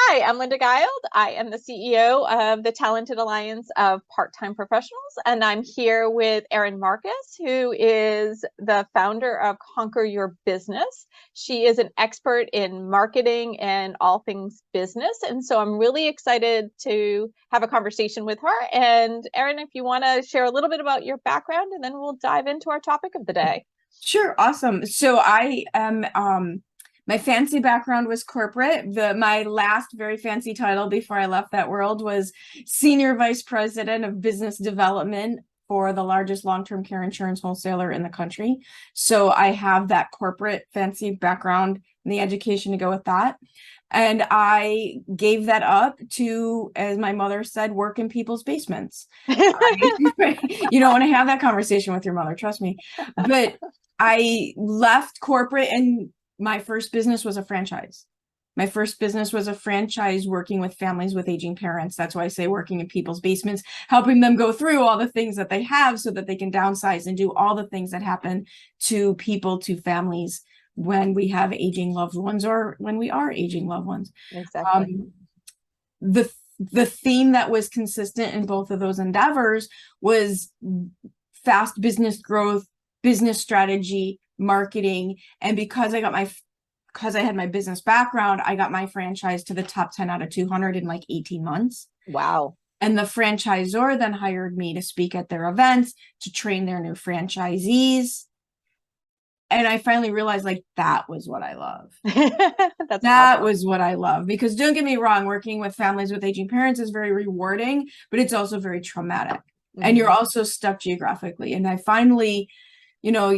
Hi, I'm Linda Guild. I am the CEO of the Talented Alliance of Part-Time Professionals, and I'm here with Erin Marcus, who is the founder of Conquer Your Business. She is an expert in marketing and all things business, and so I'm really excited to have a conversation with her. And Erin, if you want to share a little bit about your background, and then we'll dive into our topic of the day. Sure, awesome. So I am my fancy background was corporate. My last very fancy title before I left that world was Senior Vice President of Business Development for the largest long-term care insurance wholesaler in the country. So I have that corporate fancy background and the education to go with that. And I gave that up to, as my mother said, work in people's basements. You don't want to have that conversation with your mother, trust me. But I left corporate and my first business was a franchise. My first business was a franchise working with families with aging parents. That's why I say working in people's basements, helping them go through all the things that they have so that they can downsize and do all the things that happen to people, to families when we have aging loved ones or when we are aging loved ones. Exactly. The theme that was consistent in both of those endeavors was fast business growth, business strategy, marketing. And because I had my business background, I got my franchise to the top 10 out of 200 in like 18 months. Wow. And the franchisor then hired me to speak at their events, to train their new franchisees. And I finally realized like that was what I love. That was what I love. Because don't get me wrong, working with families with aging parents is very rewarding, but it's also very traumatic. Mm-hmm. And you're also stuck geographically. And I finally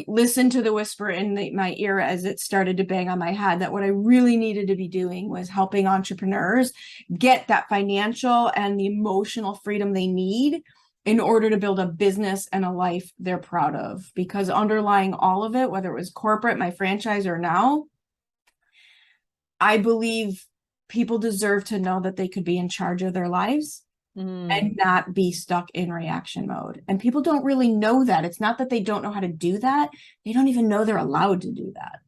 listened to the whisper in my ear as it started to bang on my head that what I really needed to be doing was helping entrepreneurs get that financial and the emotional freedom they need in order to build a business and a life they're proud of. Because underlying all of it, whether it was corporate, my franchise, or now, I believe people deserve to know that they could be in charge of their lives. And not be stuck in reaction mode. And people don't really know that. It's not that they don't know how to do that. They don't even know they're allowed to do that.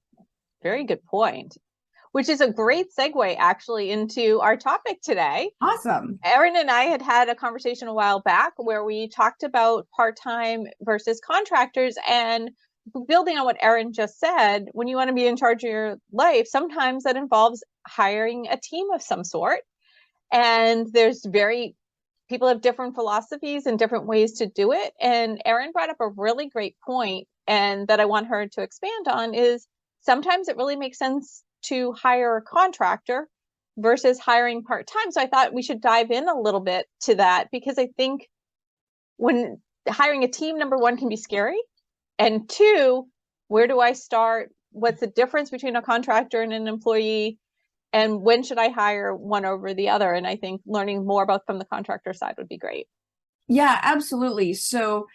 Very good point, which is a great segue actually into our topic today. Awesome. Erin and I had a conversation a while back where we talked about part-time versus contractors, and building on what Erin just said, when you want to be in charge of your life, sometimes that involves hiring a team of some sort. And people have different philosophies and different ways to do it. And Erin brought up a really great point, and that I want her to expand on, is sometimes it really makes sense to hire a contractor versus hiring part-time. So I thought we should dive in a little bit to that, because I think when hiring a team, number one, can be scary. And two, where do I start? What's the difference between a contractor and an employee? And when should I hire one over the other? And I think learning more about from the contractor side would be great. Yeah, absolutely. So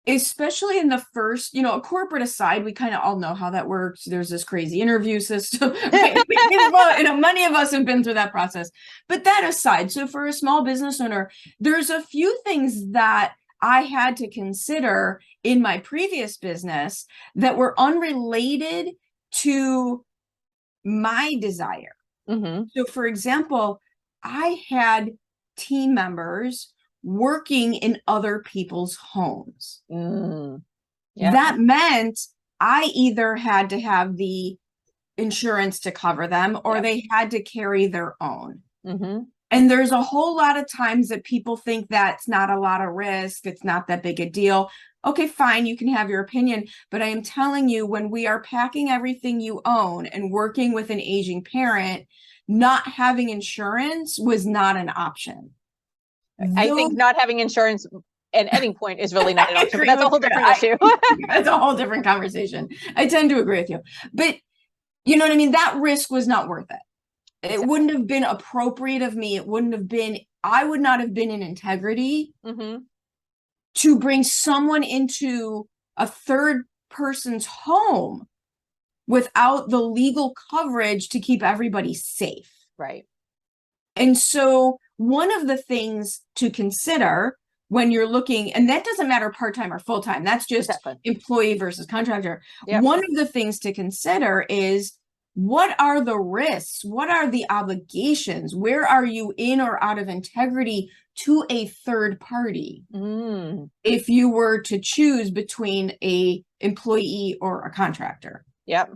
especially in the first, corporate aside, we kind of all know how that works. There's this crazy interview system. Right? Many of us have been through that process. But that aside, so for a small business owner, there's a few things that I had to consider in my previous business that were unrelated to my desire. Mm-hmm. So for example, I had team members working in other people's homes. Yeah. That meant I either had to have the insurance to cover them, or they had to carry their own. Mm-hmm. And there's a whole lot of times that people think that's not a lot of risk. It's not that big a deal. Okay, fine, you can have your opinion. But I am telling you, when we are packing everything you own and working with an aging parent, not having insurance was not an option. I think not having insurance at any point is really not an option. But that's a whole different issue. That's a whole different conversation. I tend to agree with you. But you know what I mean? That risk was not worth it. It wouldn't have been appropriate of me. I would not have been in integrity to bring someone into a third person's home without the legal coverage to keep everybody safe. Right. And so one of the things to consider when you're looking, and that doesn't matter part-time or full-time, that's just employee versus contractor. Yep. One of the things to consider is, what are the risks? What are the obligations? Where are you in or out of integrity to a third party? If you were to choose between a employee or a contractor. Yep.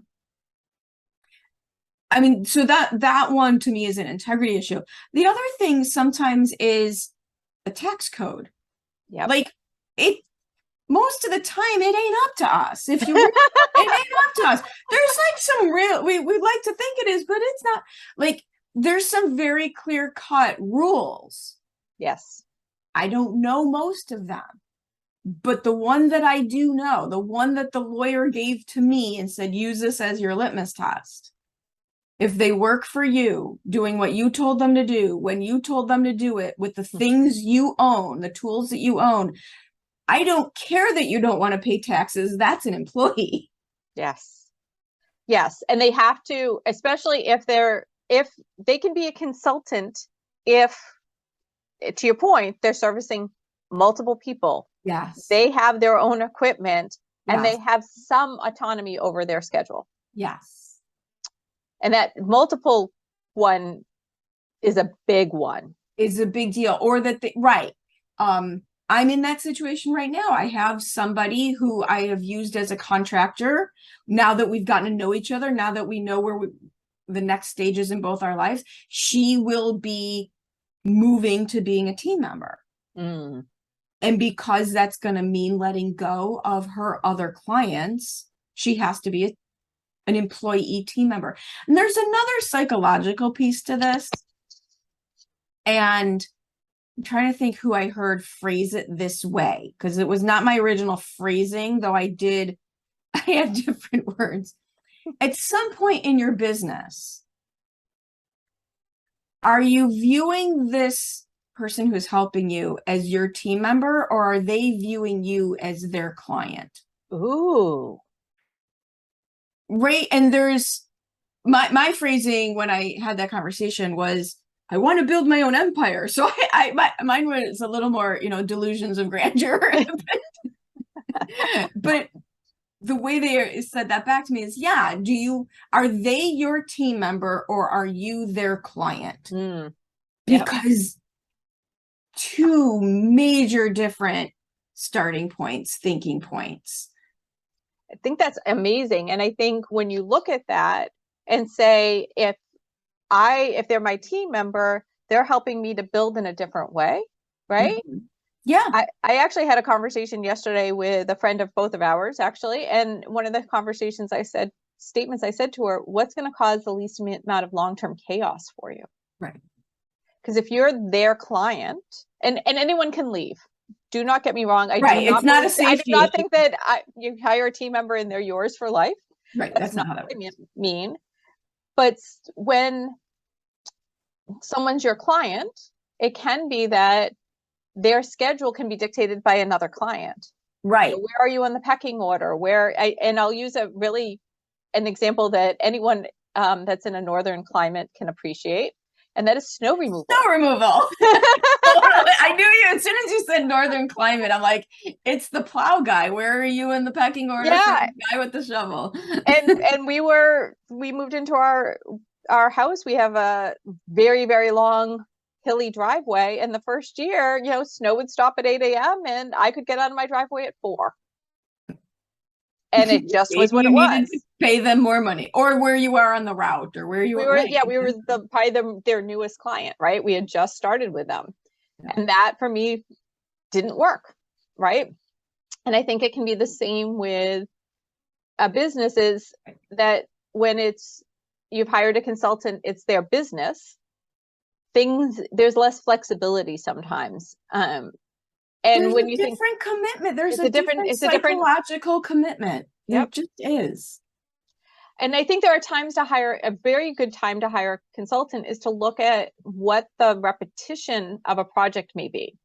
I mean, so that one to me is an integrity issue. The other thing sometimes is the tax code. Yep. Like it, most of the time, it ain't up to us. If you, it ain't up to us. There's like some real, we like to think it is, but it's not. Like there's some very clear cut rules. Yes. I don't know most of them, but the one that I do know, the one that the lawyer gave to me and said, use this as your litmus test. If they work for you, doing what you told them to do, when you told them to do it, with the things you own, the tools that you own, I don't care that you don't want to pay taxes. That's an employee. Yes. Yes. And they have to, especially if they can be a consultant, if, to your point, they're servicing multiple people. Yes. They have their own equipment and Yes. they have some autonomy over their schedule. Yes. And that multiple one is a big one. Is a big deal. Or that they, right. I'm in that situation right now. I have somebody who I have used as a contractor. Now that we've gotten to know each other, now that we know where the next stages in both our lives, she will be moving to being a team member. And because that's going to mean letting go of her other clients, she has to be an employee team member. And there's another psychological piece to this. And I'm trying to think who I heard phrase it this way, because it was not my original phrasing, though I had different words. At some point in your business, are you viewing this person who's helping you as your team member, or are they viewing you as their client? Ooh. Right. And there's my phrasing when I had that conversation was, I want to build my own empire. So mine was a little more, delusions of grandeur. But the way they said that back to me is, yeah, are they your team member or are you their client? Because two major different starting points, thinking points. I think that's amazing. And I think when you look at that and say, if they're my team member, they're helping me to build in a different way, right? Yeah. I actually had a conversation yesterday with a friend of both of ours, actually. And one of the statements I said to her, what's going to cause the least amount of long-term chaos for you? Right. Because if you're their client, and anyone can leave. Do not get me wrong. It's not a safety. I do not think that you hire a team member and they're yours for life. Right. That's not how that works. Mean. But when someone's your client, it can be that their schedule can be dictated by another client. Right. So where are you on the pecking order? And I'll use an example that anyone that's in a northern climate can appreciate. And that is snow removal. Snow removal. I knew you as soon as you said northern climate. I'm like, it's the plow guy. Where are you in the pecking order? Yeah. For the guy with the shovel. and we moved into our house. We have a very, very long hilly driveway. And the first year, snow would stop at 8 a.m. and I could get out of my driveway at 4. And it just was what it was. To pay them more money, or where you are on the route, or where you were. Yeah, we were probably their newest client, right? We had just started with them, and that for me didn't work, right? And I think it can be the same with a business. Is that when you've hired a consultant, it's their business. There's less flexibility sometimes. And there's when a you different commitment, there's a different psychological commitment. It just is. And I think there are times a very good time to hire a consultant is to look at what the repetition of a project may be.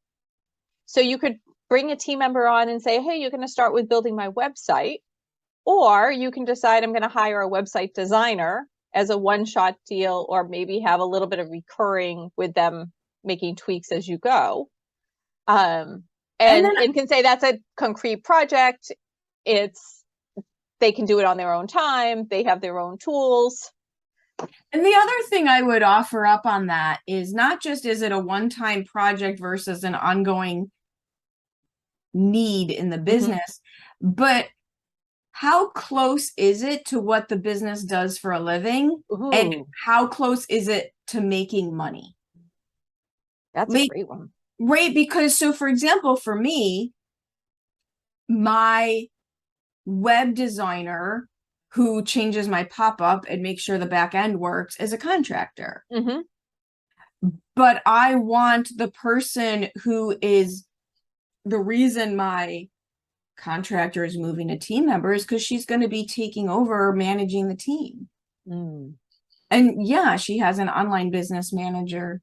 So you could bring a team member on and say, hey, you're going to start with building my website. Or you can decide I'm going to hire a website designer as a one-shot deal, or maybe have a little bit of recurring with them making tweaks as you go. And can say that's a concrete project. They can do it on their own time. They have their own tools. And the other thing I would offer up on that is not just is it a one-time project versus an ongoing need in the business, but how close is it to what the business does for a living? And Ooh, how close is it to making money? that's a Like, great one. right, because so for example, for me, my web designer who changes my pop-up and makes sure the back end works is a contractor. Mm-hmm. But I want the person who is the reason my contractor is moving to team members because she's going to be taking over managing the team. Mm. And yeah, she has an online business manager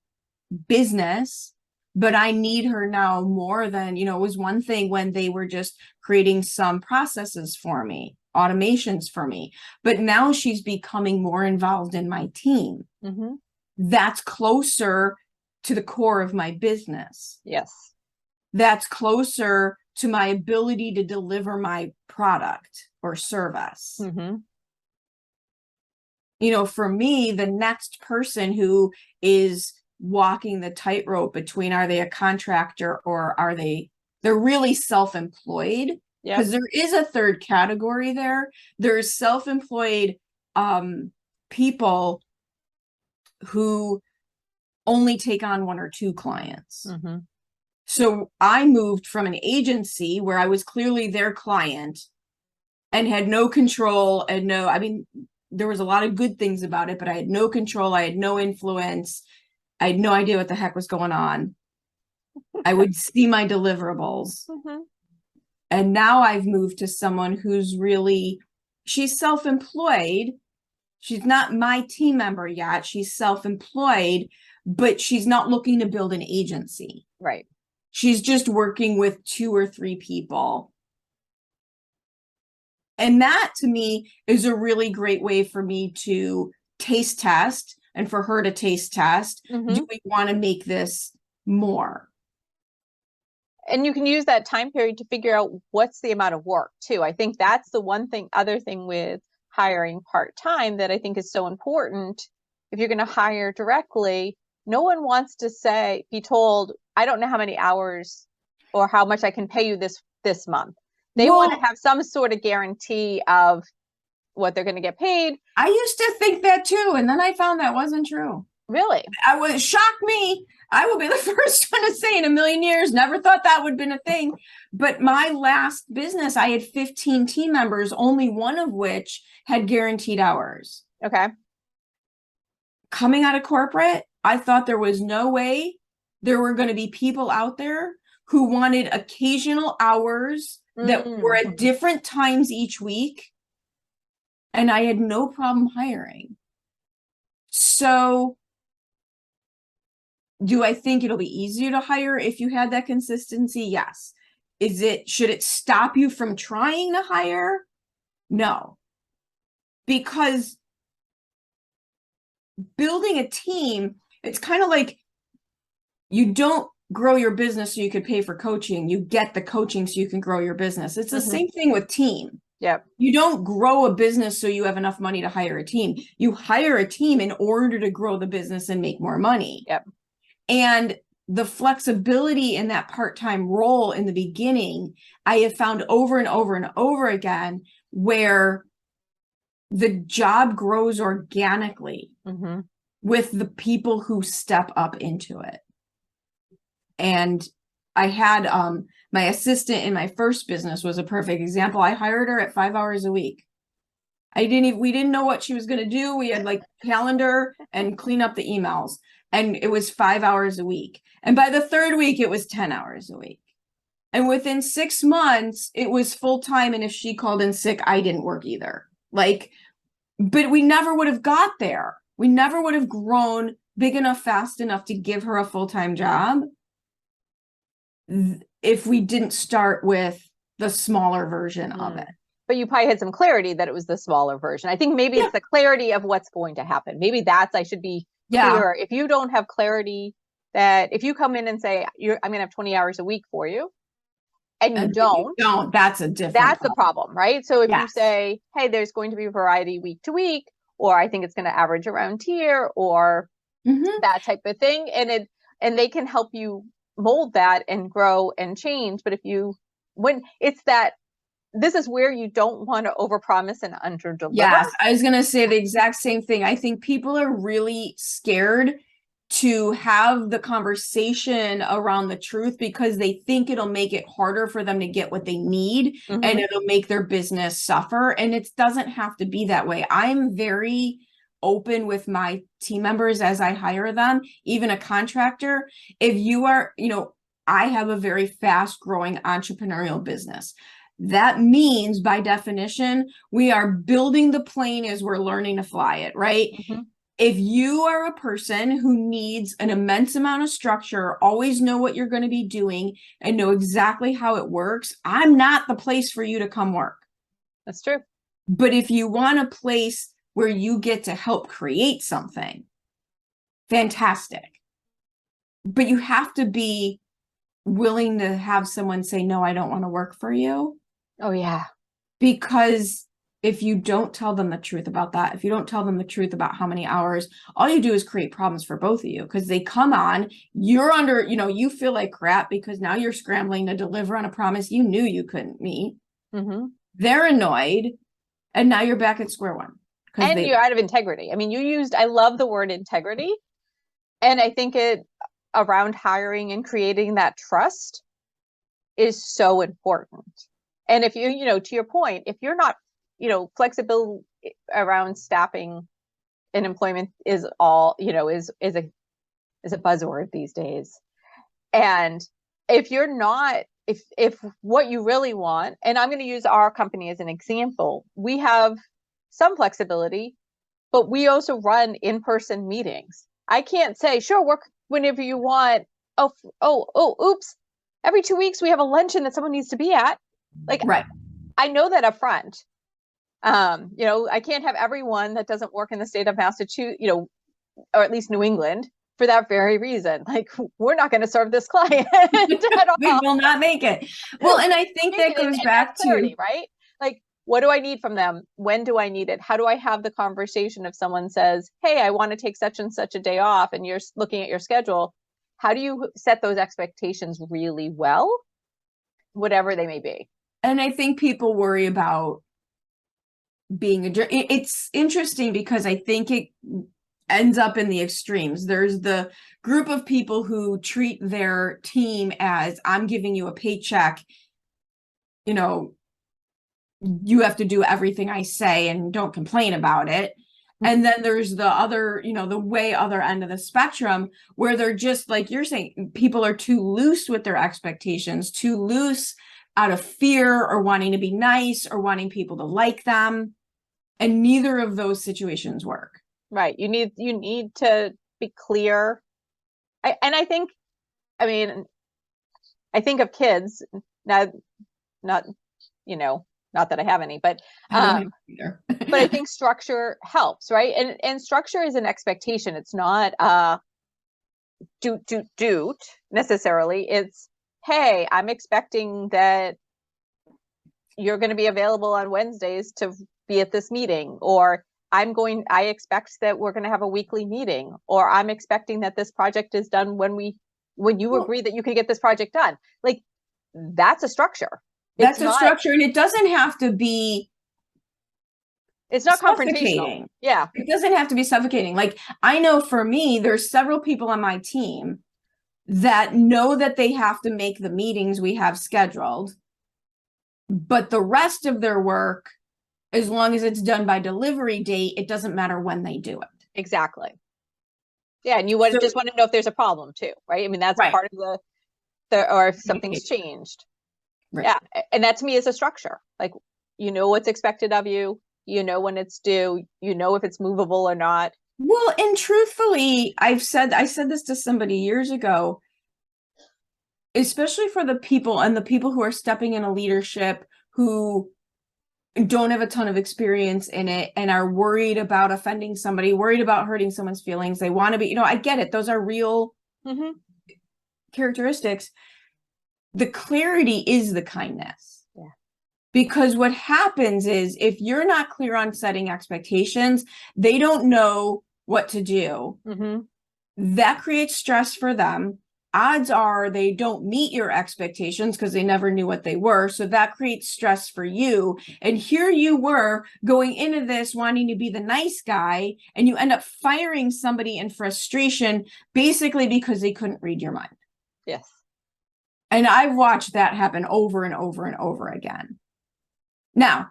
business, but I need her now more than, it was one thing when they were just creating some processes for me, automations for me, but now she's becoming more involved in my team. Mm-hmm. That's closer to the core of my business. Yes. That's closer to my ability to deliver my product or service. Mm-hmm. For me, the next person who is walking the tightrope between are they a contractor or they're really self-employed, Yeah. because there is a third category there. There's self-employed people who only take on one or two clients. Mm-hmm. So I moved from an agency where I was clearly their client and had no control and there was a lot of good things about it, but I had no control. I had no influence. I had no idea what the heck was going on. I would see my deliverables. Mm-hmm. And now I've moved to someone she's self-employed. She's not my team member yet. She's self-employed, but she's not looking to build an agency. Right. She's just working with 2 or 3 people. And that to me is a really great way for me to taste test and for her to taste test. Mm-hmm. Do we want to make this more? And you can use that time period to figure out what's the amount of work too. I think that's the other thing with hiring part-time that I think is so important. If you're going to hire directly, no one wants to be told, I don't know how many hours or how much I can pay you this month. They want to have some sort of guarantee of what they're going to get paid. I used to think that too, and then I found that wasn't true. Really? Shocked me. I will be the first one to say in a million years, never thought that would have been a thing. But my last business, I had 15 team members, only one of which had guaranteed hours. Okay. Coming out of corporate, I thought there was no way there were going to be people out there who wanted occasional hours that were at different times each week. And I had no problem hiring. So do I think it'll be easier to hire if you had that consistency? Yes. Should it stop you from trying to hire? No. Because building a team, it's kind of like you don't grow your business so you could pay for coaching. You get the coaching so you can grow your business. It's the same thing with team. Yep. You don't grow a business so you have enough money to hire a team. You hire a team in order to grow the business and make more money. Yep. And the flexibility in that part-time role in the beginning, I have found over and over and over again where the job grows organically with the people who step up into it. And I had my assistant in my first business was a perfect example. I hired her at 5 hours a week. We didn't know what she was going to do. We had like calendar and clean up the emails, and it was 5 hours a week. And by the third week, it was 10 hours a week. And within 6 months, it was full time. And if she called in sick, I didn't work either. But we never would have got there. We never would have grown big enough, fast enough to give her a full-time job if we didn't start with the smaller version of it. But you probably had some clarity that it was the ssmaller version. I think maybe it's the clarity of what's going to happen. Maybe I should be clear. If you don't have clarity that if you come in and say, I'm going to have 20 hours a week for you, and you don't, that's a problem, right? So if you say, hey, there's going to be variety week to week, or I think it's going to average around here, or that type of thing. And they can help you mold that and grow and change. But when it's that, this is where you don't want to overpromise and underdeliver. Yes, I was going to say the exact same thing. I think people are really scared to have the conversation around the truth because they think it'll make it harder for them to get what they need, and it'll make their business suffer. And it doesn't have to be that way. I'm very open with my team members as I hire them, even a contractor. If you are, I have a very fast growing entrepreneurial business. That means, by definition, we are building the plane as we're learning to fly it, right? If you are a person who needs an immense amount of structure, always know what you're going to be doing, and know exactly how it works, I'm not the place for you to come work. That's true. But if you want a place where you get to help create something, fantastic. But you have to be willing to have someone say, no, I don't want to work for you. Oh, yeah. Because if you don't tell them the truth about that, if you don't tell them the truth about how many hours, all you do is create problems for both of you, because they come on, you're under, you feel like crap because now you're scrambling to deliver on a promise you knew you couldn't meet. They're annoyed, and now you're back at square one. And you're out of integrity. I mean, I love the word integrity. And I think around hiring and creating that trust is so important. And if you, to your point, if you're not, flexible around staffing and employment is all, is a buzzword these days. And if you're not, if what you really want, and I'm going to use our company as an example, we have some flexibility, but we also run in-person meetings. I can't say, sure, work whenever you want. Oops. Every 2 weeks we have a luncheon that someone needs to be at. Right. I know that up front. I can't have everyone that doesn't work in the state of Massachusetts, or at least New England, for that very reason. We're not going to serve this client at all. We will not make it. Well, and I think that goes back to clarity, right? What do I need from them? When do I need it? How do I have the conversation if someone says, hey, I want to take such and such a day off, and you're looking at your schedule? How do you set those expectations really well, whatever they may be? And I think people worry about being it's interesting because I think it ends up in the extrees. There's the group of people who treat their team as, I'm giving you a paycheck, you have to do everything I say and don't complain about it. And then there's the other, the way other end of the spectrum, where they're just, like you're saying, people are too loose with their expectations, too loose out of fear or wanting to be nice or wanting people to like them. And neither of those situations work. Right. You need to be clear. I think of kids now, not that I have any, but but I think structure helps, right? And structure is an expectation. It's not do necessarily. It's, hey, I'm expecting that you're going to be available on Wednesdays to be at this meeting, or I expect that we're going to have a weekly meeting, or I'm expecting that this project is done when you agree that you can get this project done. That's a structure. That's a structure, and it doesn't have to be. It's not confrontational. Yeah. It doesn't have to be suffocating. I know for me, there's several people on my team that know that they have to make the meetings we have scheduled, but the rest of their work, as long as it's done by delivery date, it doesn't matter when they do it. Exactly. Yeah. And you just want to know if there's a problem too, right? I mean, that's part of or if something's changed. Right. Yeah. And that to me is a structure. What's expected of you, when it's due, if it's movable or not. Well, and truthfully, I said this to somebody years ago, especially for the people who are stepping into leadership, who don't have a ton of experience in it and are worried about offending somebody, worried about hurting someone's feelings. They want to be, I get it. Those are real characteristics. The clarity is the kindness. Yeah. Because what happens is if you're not clear on setting expectations, they don't know what to do. Mm-hmm. That creates stress for them. Odds are they don't meet your expectations because they never knew what they were. So that creates stress for you. And here you were going into this wanting to be the nice guy, and you end up firing somebody in frustration, basically because they couldn't read your mind. Yes. And I've watched that happen over and over and over again. Now,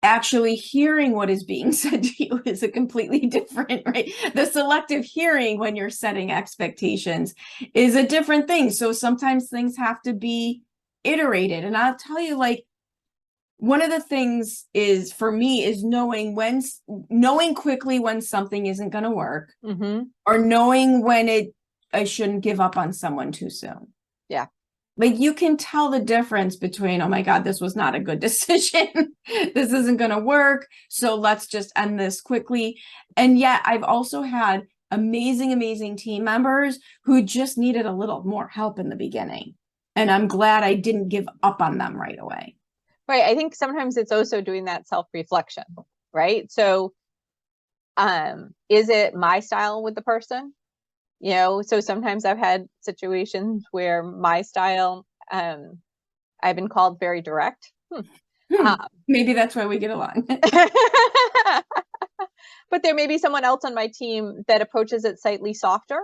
actually hearing what is being said to you is a completely different, right? The selective hearing when you're setting expectations is a different thing. So sometimes things have to be iterated. And I'll tell you, like, one of the things is for me is knowing quickly when something isn't going to work, Mm-hmm. or knowing when I shouldn't give up on someone too soon. Yeah. Like, you can tell the difference between, oh my God, this was not a good decision. This isn't going to work. So let's just end this quickly. And yet I've also had amazing, amazing team members who just needed a little more help in the beginning. And I'm glad I didn't give up on them right away. Right. I think sometimes it's also doing that self-reflection, right? So, is it my style with the person? So sometimes I've had situations where my style, I've been called very direct. Maybe that's why we get along. But there may be someone else on my team that approaches it slightly softer,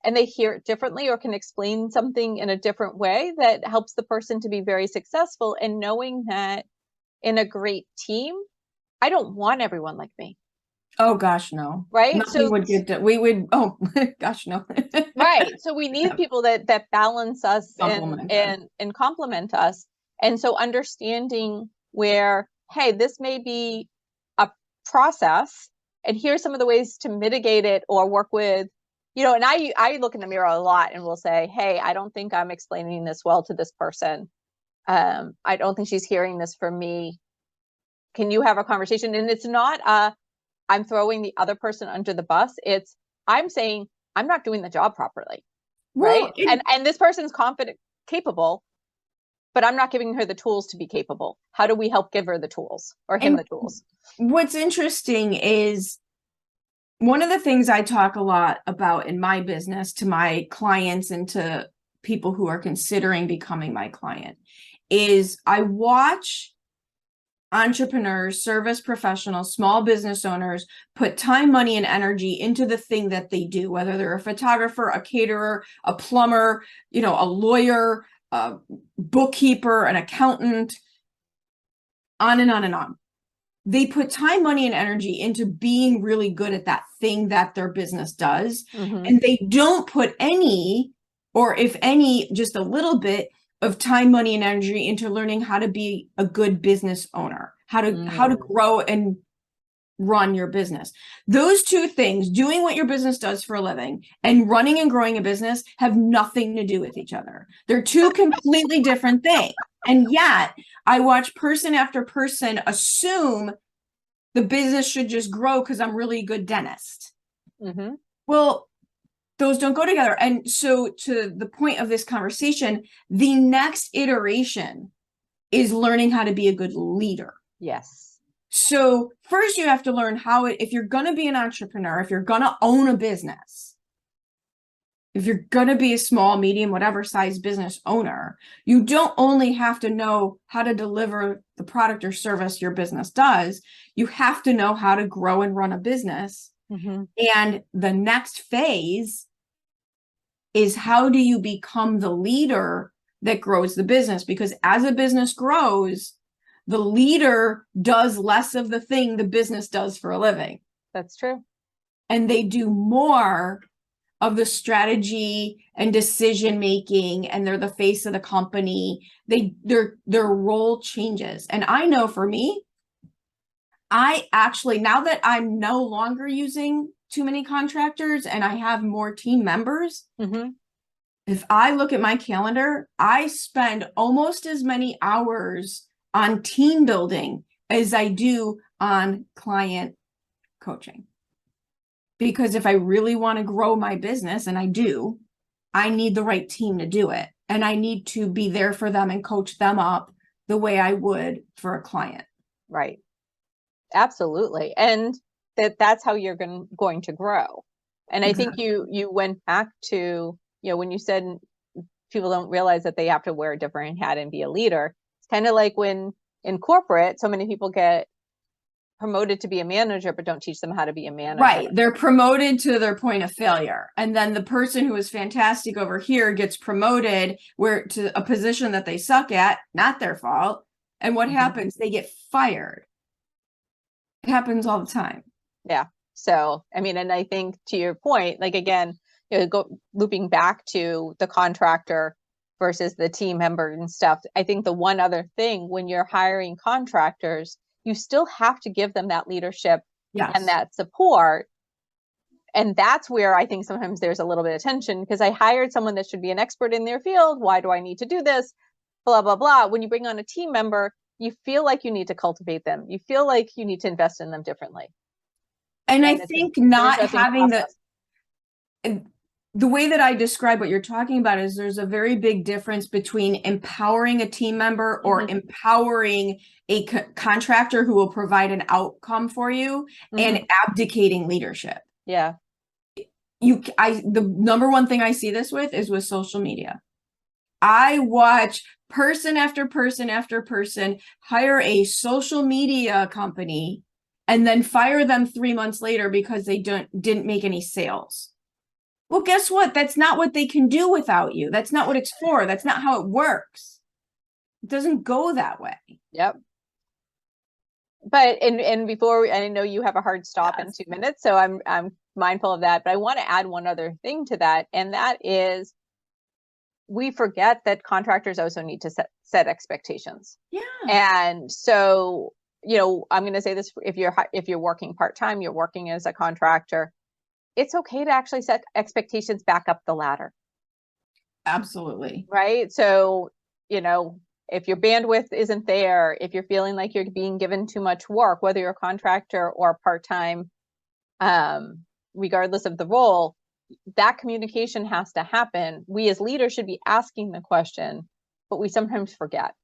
and they hear it differently or can explain something in a different way that helps the person to be very successful. And knowing that in a great team, I don't want everyone like me. Oh gosh, no. Right. Nothing would get we would, oh gosh, no. Right. So we need people that balance us Complement and complement us. And so understanding where, hey, this may be a process, and here's some of the ways to mitigate it or work with, and I look in the mirror a lot and will say, hey, I don't think I'm explaining this well to this person. I don't think she's hearing this from me. Can you have a conversation? And it's not I'm throwing the other person under the bus. It's I'm saying I'm not doing the job properly. Right. And this person's confident, capable, but I'm not giving her the tools to be capable. How do we help give her the tools, or him the tools? What's interesting is one of the things I talk a lot about in my business to my clients and to people who are considering becoming my client is I watch entrepreneurs, service professionals, small business owners put time, money, and energy into the thing that they do, whether they're a photographer, a caterer, a plumber, a lawyer, a bookkeeper, an accountant, on and on and on. They put time, money, and energy into being really good at that thing that their business does. Mm-hmm. And they don't put any, or if any, just a little bit of time, money, and energy into learning how to be a good business owner, how to grow and run your business. Those two things, doing what your business does for a living and running and growing a business, have nothing to do with each other. They're two completely different things. And yet I watch person after person assume the business should just grow because I'm really a good dentist. Mm-hmm. Well, those don't go together. And so to the point of this conversation, the next iteration is learning how to be a good leader. Yes. So first you have to learn if you're going to be an entrepreneur, if you're going to own a business, if you're going to be a small, medium, whatever size business owner, you don't only have to know how to deliver the product or service your business does, you have to know how to grow and run a business. Mm-hmm. And the next phase is, how do you become the leader that grows the business? Because as a business grows, the leader does less of the thing the business does for a living. That's true. And they do more of the strategy and decision making, and they're the face of the company. Their role changes. And I know for me, I actually, now that I'm no longer using too many contractors and I have more team members, mm-hmm. If I look at my calendar, I spend almost as many hours on team building as I do on client coaching. Because if I really want to grow my business, and I do, I need the right team to do it. And I need to be there for them and coach them up the way I would for a client. Right. Absolutely. And that's how you're going to grow. And I think you went back to, when you said people don't realize that they have to wear a different hat and be a leader. It's kind of like when in corporate, so many people get promoted to be a manager, but don't teach them how to be a manager. Right. They're promoted to their point of failure. And then the person who is fantastic over here gets promoted to a position that they suck at, not their fault. And what happens? They get fired. It happens all the time. Yeah. So, I mean, and I think to your point, like, again, looping back to the contractor versus the team member and stuff. I think the one other thing when you're hiring contractors, you still have to give them that leadership and that support. And that's where I think sometimes there's a little bit of tension, because I hired someone that should be an expert in their field. Why do I need to do this? Blah, blah, blah. When you bring on a team member, you feel like you need to cultivate them. You feel like you need to invest in them differently. And I think not having the way that I describe what you're talking about is there's a very big difference between empowering a team member or empowering a contractor who will provide an outcome for you and abdicating leadership. Yeah. The number one thing I see this with is with social media. I watch person after person after person hire a social media company and then fire them 3 months later because they didn't make any sales. Well, guess what? That's not what they can do without you. That's not what it's for. That's not how it works. It doesn't go that way. Yep. But and before I know you have a hard stop in 2 minutes, so I'm mindful of that. But I want to add one other thing to that, and that is we forget that contractors also need to set expectations. Yeah. And so, I'm going to say this: if you're working part-time, you're working as a contractor, it's okay to actually set expectations back up the ladder. Absolutely. Right. So, if your bandwidth isn't there, if you're feeling like you're being given too much work, whether you're a contractor or part-time, regardless of the role, that communication has to happen. We as leaders should be asking the question, but we sometimes forget.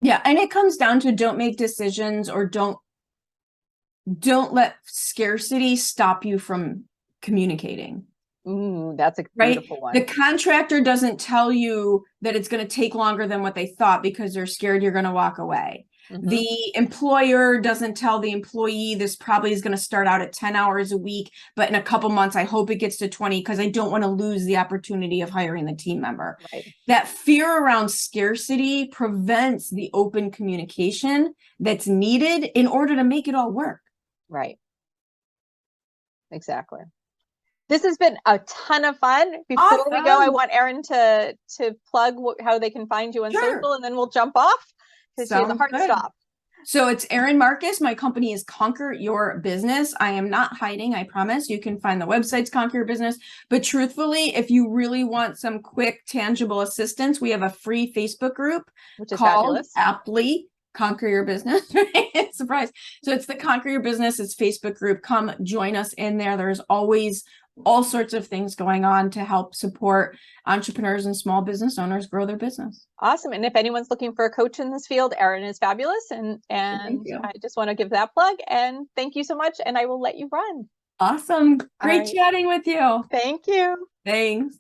Yeah. And it comes down to don't make decisions or don't let scarcity stop you from communicating. Ooh, that's a beautiful one. The contractor doesn't tell you that it's going to take longer than what they thought because they're scared you're going to walk away. The employer doesn't tell the employee this probably is going to start out at 10 hours a week, but in a couple months, I hope it gets to 20 because I don't want to lose the opportunity of hiring the team member. Right. That fear around scarcity prevents the open communication that's needed in order to make it all work. Right. Exactly. This has been a ton of fun. Before we go, I want Erin to plug how they can find you on social, and then we'll jump off because she has a hard stop. So it's Erin Marcus. My company is Conquer Your Business. I am not hiding, I promise. You can find the websites Conquer Your Business. But truthfully, if you really want some quick, tangible assistance, we have a free Facebook group called aptly Conquer Your Business. Surprise. So it's the Conquer Your Business. It's Facebook group. Come join us in there. There's always all sorts of things going on to help support entrepreneurs and small business owners grow their business. Awesome. And if anyone's looking for a coach in this field, Erin is fabulous. And I just want to give that plug. And thank you so much. And I will let you run. Awesome. Great chatting with you. Thank you. Thanks.